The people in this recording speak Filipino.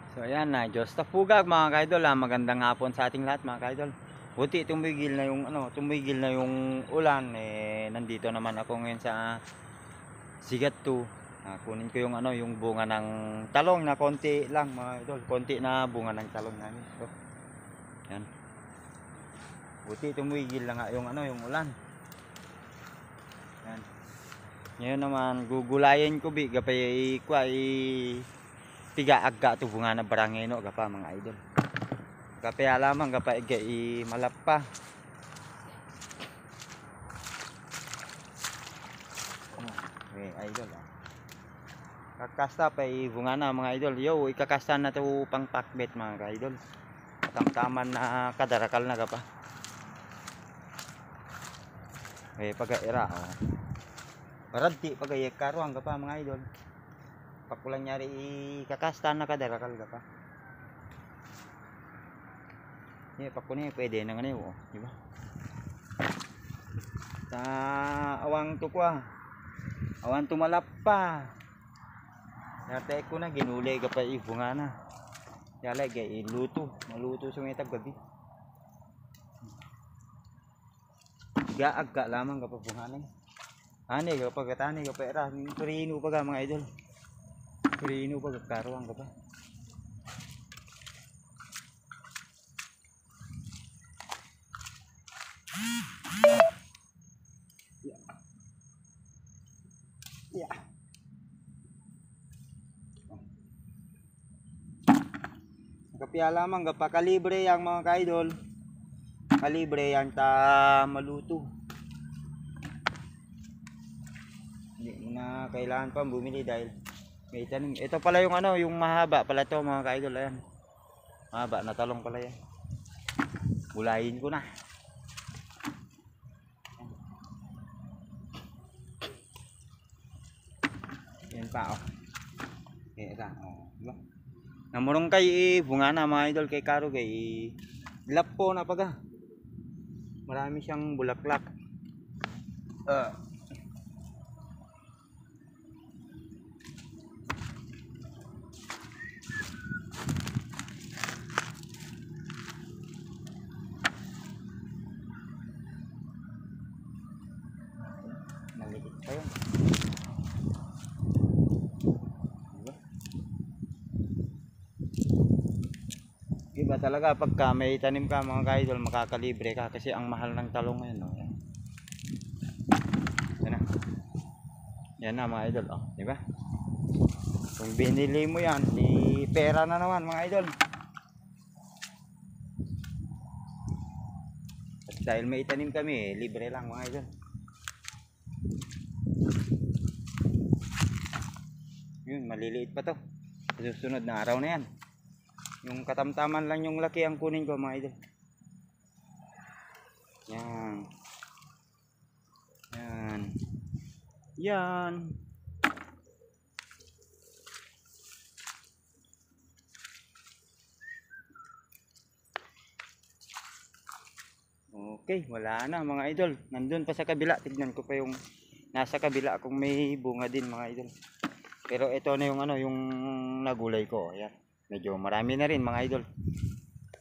So ayan na, Diyos na pugag mga kaidol. Magandang hapon sa ating lahat mga kaidol. Buti tumigil na yung tumigil na yung ulan nandito naman ako ngayon sa Sigat 2. Kunin ko yung yung bunga ng talong na konti lang mga idol. Konti na bunga ng talong namin. So, yan. Buti tumigil na nga yung ulan. Yan. Ngayon naman gugulayin ko gapay tiga agga to bunga na barangeno gapa mga idol. Kapaya lamang gapa i malappa. Okay, idol. Kakasta pa bunga na mga idol. Yo, ikakasta na to pang pakbet mga idol. Tamtaman na kadarakal na gapa. Pagaira Baradti pagay karuang gapa mga idol. Pakulang nyari ikakasta na kadarakal gapa. Pakuni pwede na ngani di ba? Sa awang tukwa. Awan tumalappa. Dati ko na ginulay ka pa ibunga na. Yala gay maluto sa metag gabi. Gaag ka lamang kapag bunga na. Ani kapag katani kapag era, turino pa ga mga idol. Turino pa karuang ka pa. Yeah. Kapya lamang kalibre yang mga kaidol. Kalibre yang ta maluto. Hindi mo na kailangan pa bumili dahil may tanim. Ito pala yung yung mahaba pala to mga kaidol. Ayan. Mahaba na talong pala yan. Bulayin ko na. Yan pa Yan diba? Namurong kay bunga na mga idol kay karo kay lapo na paga. Marami siyang bulaklak. Malikit pa yun. Iba talaga pagka may tanim ka mga kaidol, makakalibre ka kasi ang mahal ng talong ngayon. Yan na mga idol, di ba? Kung binili mo yan, di pera na naman mga idol. At dahil may tanim kami, libre lang mga idol. Yun, maliliit pa to. Susunod na araw na yan. Yung katamtaman lang yung laki ang kunin ko mga idol. Yan. Yan. Yan. Okay, wala na mga idol. Nandun pa sa kabila. Tignan ko pa yung nasa kabila kung may bunga din mga idol. Pero ito na yung yung nagulay ko. Ayan. Medyo marami na rin mga idol.